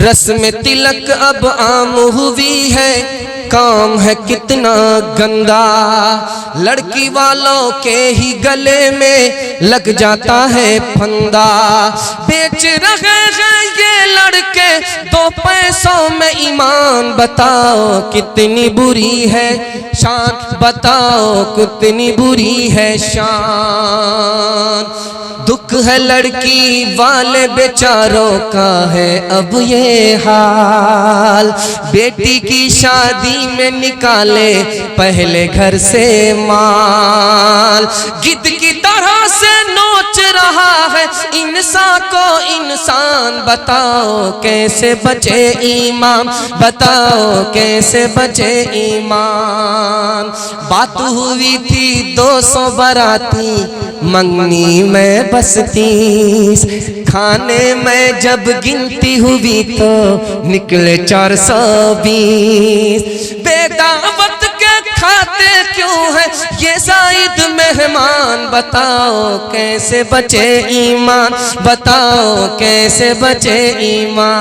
रस्म तिलक अब आम हुई है, काम है कितना गंदा। लड़की वालों के ही गले में लग जाता है फंदा। बेच रहे हैं ये लड़के 2 पैसों में ईमान, बताओ कितनी बुरी है शान, बताओ कितनी बुरी है शान। दुख है लड़की वाले बेचारों का है अब ये हाल। बेटी की शादी में निकाले पहले घर से माल। गिद्ध की तरह से नोच रहा है इंसान को इंसान, बताओ कैसे बचे ईमान, बताओ कैसे बचे ईमान। बात हुई थी 200 बाराती, मंगनी में बस 30, खाने में जब गिनती हुई तो निकले 420। बेदावत के खाते क्यों है ये जायद मेहमान, बताओ कैसे बचे ईमान, बताओ कैसे बचे ईमान।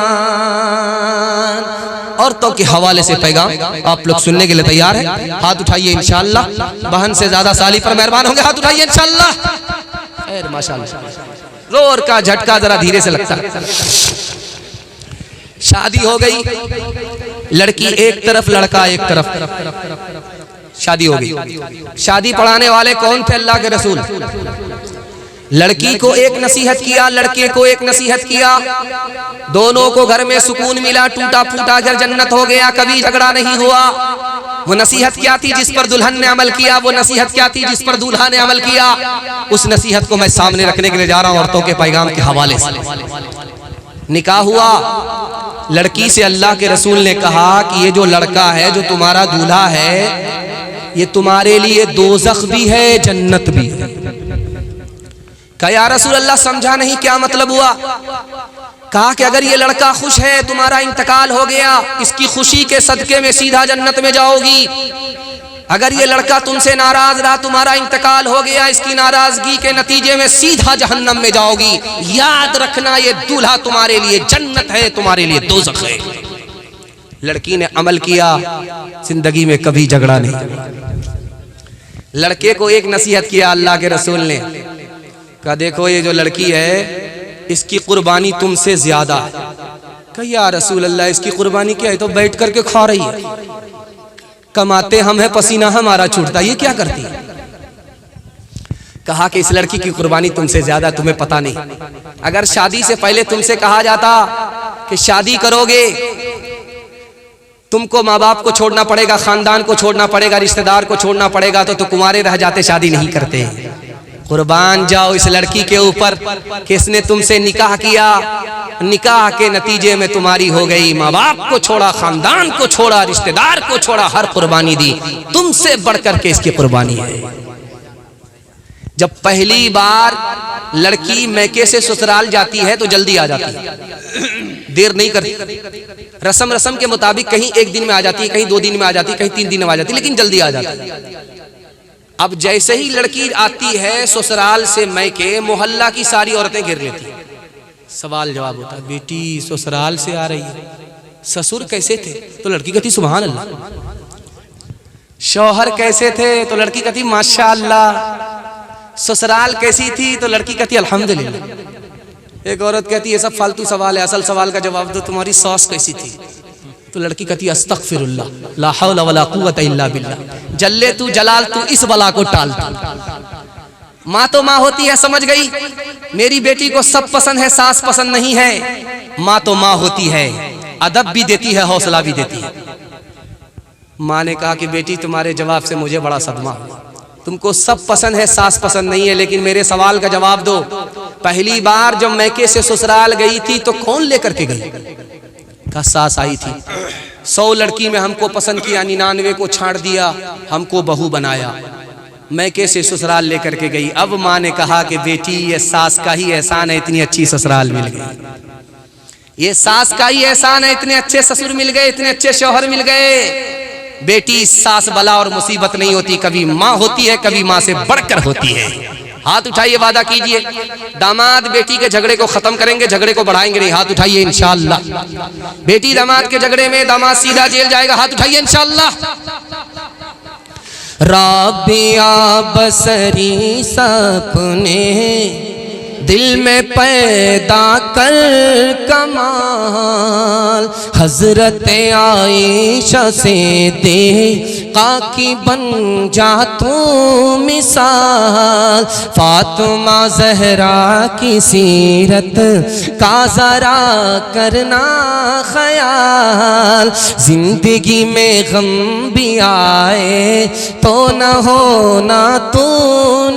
औरतों के हवाले से पैगाम आप लोग सुनने के लिए तैयार हैं? हाथ उठाइए इंशाअल्लाह। बहन से ज्यादा साली पर मेहरबान होंगे, हाथ उठाइए इंशाअल्लाह। माशाअल्लाह। जोर का झटका जरा धीरे से लगता है। शादी हो गई, लड़की एक तरफ लड़का एक तरफ, शादी हो गई। शादी पढ़ाने वाले कौन थे? अल्लाह के रसूल। लड़की को एक नसीहत किया, लड़के को एक नसीहत किया, दोनों को घर में सुकून मिला, टूटा फूटा घर जन्नत हो गया, कभी झगड़ा नहीं हुआ। वो नसीहत क्या थी जिस पर दुल्हन ने अमल किया? वो नसीहत क्या थी जिस पर दूल्हा ने अमल किया? उस नसीहत को मैं सामने रखने के लिए जा रहा हूं औरतों के पैगाम के हवाले से। निकाह हुआ, लड़की से अल्लाह के रसूल ने कहा कि ये जो लड़का है, जो तुम्हारा दूल्हा है, ये तुम्हारे लिए दोज़ख भी है, जन्नत भी है। कहा या रसूल अल्लाह समझा नहीं, क्या मतलब हुआ? कहा कि अगर ये लड़का खुश है, तुम्हारा इंतकाल हो गया, इसकी खुशी के सदके में सीधा जन्नत में जाओगी। अगर ये लड़का तुमसे नाराज रहा, तुम्हारा इंतकाल हो गया, इसकी नाराजगी के नतीजे में सीधा जहन्नम में जाओगी। याद रखना ये दूल्हा तुम्हारे लिए जन्नत है, तुम्हारे लिए दोज़ख है। लड़की ने अमल किया, जिंदगी में कभी झगड़ा नहीं। लड़के को एक नसीहत किया अल्लाह के रसूल ने, कहा देखो ये जो लड़की है इसकी कुर्बानी तुमसे ज्यादा। कहा या रसूल अल्लाह इसकी कुर्बानी क्या है? तो बैठ करके खा रही है, कमाते हम है, पसीना हमारा छूटता, ये क्या करती है? कहा कि इस लड़की की कुर्बानी तुमसे ज्यादा, तुम्हें पता नहीं। अगर शादी से पहले तुमसे कहा जाता कि शादी करोगे, तुमको माँ बाप को छोड़ना पड़ेगा, खानदान को छोड़ना पड़ेगा, रिश्तेदार को छोड़ना पड़ेगा, तो कुंवारे रह जाते, शादी नहीं करते। कुर्बान जाओ इस लड़की के ऊपर कि इसने तुमसे निकाह किया, निकाह के नतीजे में तुम्हारी हो गई, माँ बाप को छोड़ा, खानदान को छोड़ा, रिश्तेदार को छोड़ा, हर कुर्बानी दी, तुमसे बढ़कर के इसकी कुर्बानी है। जब पहली बार लड़की मैके से ससुराल जाती है तो जल्दी आ जाती है, देर नहीं करती। रस्म के मुताबिक कहीं 1 दिन में आ जाती है, कहीं 2 दिन में आ जाती है, कहीं 3 दिन में आ जाती है, लेकिन जल्दी आ जाती है। अब जैसे ही लड़की आती है ससुराल से मैके, मोहल्ला की सारी औरतें घेर लेती हैं। सवाल जवाब होता है, बेटी ससुराल से आ रही है, ससुर कैसे थे? तो लड़की कहती सुभान अल्लाह। शौहर कैसे थे? तो लड़की कहती माशाअल्लाह। ससुराल कैसी थी? तो लड़की कहती अल्हम्दुलिल्लाह। एक औरत कहती ये सब फालतू सवाल है, असल सवाल का जवाब दो, तुम्हारी सास कैसी थी? तो लड़की कहती अस्तगफिरुल्लाह, ला हौला वला कुव्वता इल्ला बिल्लाह। जल्ले तू जलाल तू इस बला को टाल तू। माँ तो माँ होती है, समझ गई? मेरी बेटी को सब पसंद है, सास पसंद नहीं है। माँ तो माँ होती है, अदब भी देती है, हौसला भी देती है। माँ ने कहा कि बेटी तुम्हारे जवाब से मुझे बड़ा सदमा हुआ, तुमको सब पसंद है, सास पसंद नहीं है, लेकिन मेरे सवाल का जवाब दो। पहली बार जब मैके से ससुराल गई थी तो कौन लेकर के गई? का सास आई थी। 100 लड़की में हमको पसंद किया, 99 को छाड़ दिया, हमको बहू बनाया, मैके से ससुराल लेकर के गई। अब माँ ने कहा कि बेटी ये सास का ही एहसान है, इतनी अच्छी ससुराल मिल गई। ये सास का ही एहसान है, इतने अच्छे ससुर मिल गए, इतने अच्छे शौहर मिल गए। बेटी सास बला और मुसीबत नहीं होती, कभी माँ होती है, कभी माँ से बढ़कर होती है। हाथ उठाइए, वादा कीजिए दामाद बेटी के झगड़े को खत्म करेंगे, झगड़े को बढ़ाएंगे नहीं। हाथ उठाइए इंशाअल्लाह। बेटी दामाद के झगड़े में दामाद सीधा जेल जाएगा। हाथ उठाइए इंशाअल्लाह। राबिया बसरी सपने दिल में पैदा कर कमाल, हजरत आयशा से देखा कि बन जा तू मिसाल, फातिमा जहरा की सीरत का जरा करना ख्याल, जिंदगी में गम भी आए तो न होना तू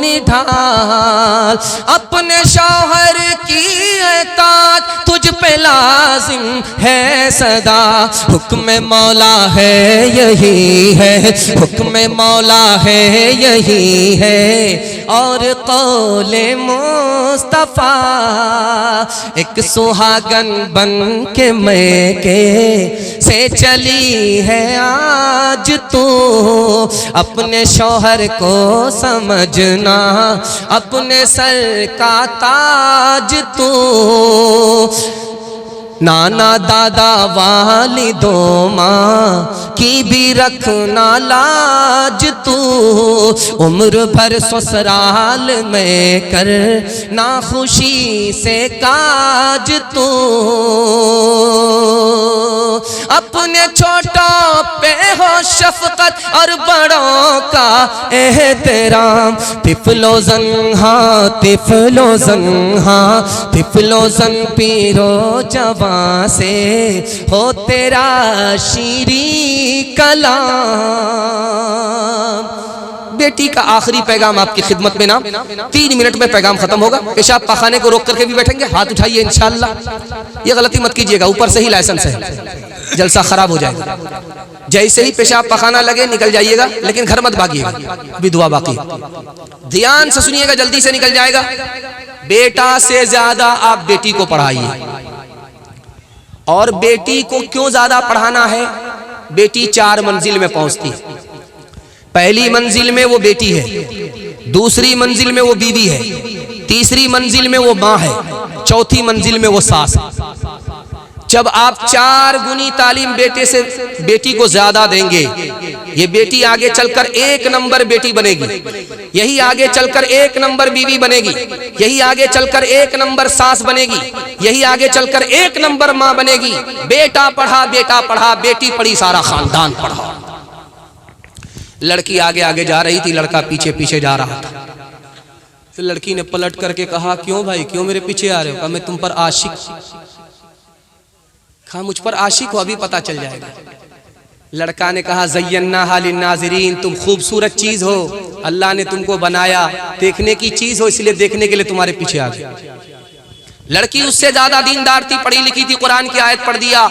निढाल, अपने शौहर की एताअत तुझ पे लाजिम है सदा, हुक्म मौला है यही है, हुक्म मौला है यही है, और कौले मुस्तफा एक सुहागन बन के मैके से चली है आज तू, अपने शौहर को समझना अपने सर का ताज तू, नाना दादा वालिदो माँ की भी रखना लाज तू, उम्र भर ससुराल में कर ना खुशी से काज तू, अपने छोटों पे हो शफकत और बड़ों का एहतराम, तिफलो जन्हा तिफलो जन्हा तिफलो जन पीरो जवान से हो तेरा शीरी कलाम। बेटी का आखिरी पैगाम आपकी खिदमत में ना 3 मिनट में पैगाम खत्म होगा। पेशाब पाखाने को रोक करके भी बैठेंगे। हाथ उठाइए इंशाअल्लाह। ये गलती मत कीजिएगा, ऊपर से ही लाइसेंस है, जलसा खराब हो जाएगा। जैसे ही पेशाब पखाना लगे निकल जाइएगा, लेकिन घर मत भागिएगा, अभी दुआ बाकी। ध्यान से सुनिएगा, जल्दी से निकल जाएगा। बेटा से ज्यादा आप बेटी को पढ़ाइए। और बेटी को क्यों ज्यादा पढ़ाना है? बेटी 4 मंजिल में पहुंचती है। पहली मंजिल में वो बेटी है, दूसरी मंजिल में वो बीवी है, तीसरी मंजिल में वो माँ है, चौथी मंजिल में वो सास है। जब आप 4 गुनी तालीम बेटी को ज्यादा देंगे, ये बेटी आगे चलकर 1 नंबर बेटी बनेगी, यही आगे चलकर 1 नंबर बीवी बनेगी, यही आगे चलकर 1 नंबर सास बनेगी, यही आगे चलकर 1 नंबर माँ बनेगी। बेटा पढ़ा, बेटी पढ़ी, सारा खानदान पढ़ा। लड़की आगे आगे जा रही थी, लड़का पीछे पीछे जा रहा था। फिर लड़की ने पलट करके कहा, क्यों भाई, क्यों मेरे पीछे आ रहे हो? कहा, मैं तुम पर आशिक। कहा, मुझ पर आशिक हो? अभी पता चल जाएगा। लड़का ने कहा, ज़य्यन्नाहा लिन्नाज़िरीन, तुम खूबसूरत चीज हो, अल्लाह ने तुमको बनाया, देखने की चीज हो, इसलिए देखने के लिए तुम्हारे पीछे आ गया। लड़की उससे ज्यादा दीनदार थी, पढ़ी लिखी थी, कुरान की आयत पढ़ दिया,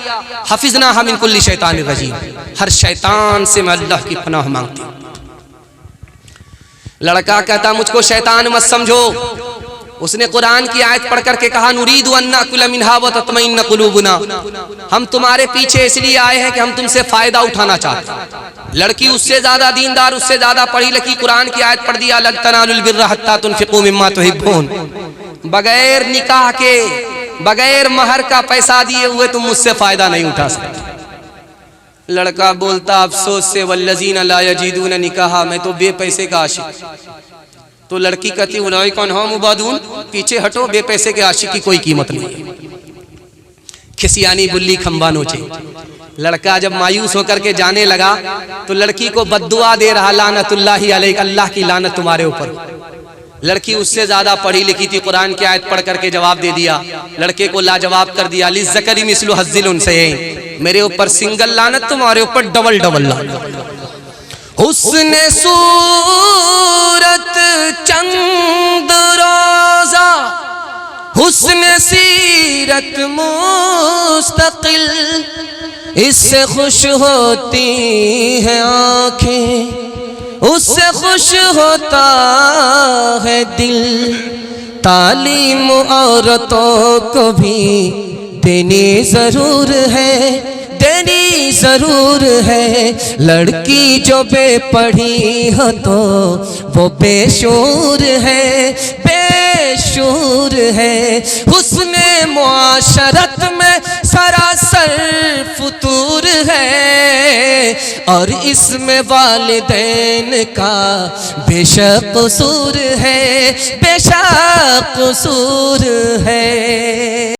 हफिज़नाहा मिन कुल्ली शैतानिर रजीम, हर शैतान से मैं अल्लाह की पनाह मांगती हूं। लड़का कहता, मुझको शैतान मत समझो। उसने कुरान की आयत पढ़ करके कहा, नुरीदु अन नअकुल मिनहा व तत्मइन्न कुलूबुना, हम तुम्हारे पीछे इसलिए आए हैं कि हम तुमसे फायदा उठाना चाहते हैं। लड़की उससे ज्यादा दीनदार, उससे ज्यादा पढ़ी लिखी, कुरान की आयत पढ़ दिया, लन तनालुल बिर्रा हत्ता तुनफिकू मिम्मा तुहिब्बून, बगैर निकाह के, बगैर महर का पैसा दिए हुए तुम मुझसे फायदा नहीं उठा सकते। लड़का बोलता अफसोस से, वल्लज़ीना ला यजीदून निकाहा, मैं तो बेपैसे का आशिक। तो लड़की कहती, उलाइका अन्हुम मुबादून, पीछे हटो, बेपैसे के आशिक की कोई कीमत नहीं। खिसियानी बुल्ली खंबा नोचे। लड़का जब मायूस होकर के जाने लगा तो लड़की को बद्दुआ दे रहा, लानतुल्लाहि अलैक, अल्लाह की लानत तुम्हारे ऊपर। लड़की उससे ज्यादा पढ़ी लिखी थी, कुरान की आयत पढ़ करके जवाब दे दिया। लड़के को लाजवाब कर दिया, लिज़्ज़करी मिस्लु हज़्ज़िल उन्सयैन, मेरे ऊपर सिंगल लानत, तुम्हारे ऊपर डबल डबल लानत। हुस्ने सूरत चंद रोजा, हुस्ने सीरत मुस्तकिल, इससे खुश होती हैं आँखें, उससे खुश होता है दिल। तालीम औरतों को भी देनी जरूर है, देनी जरूर है। लड़की जो बेपढ़ी हो तो वो बेशूर है, बेशूर है। हुस्ने मुआशरत में सरासर फुतूर है, और इसमें वालिदैन का बेशक कसूर है, बेशक कसूर है।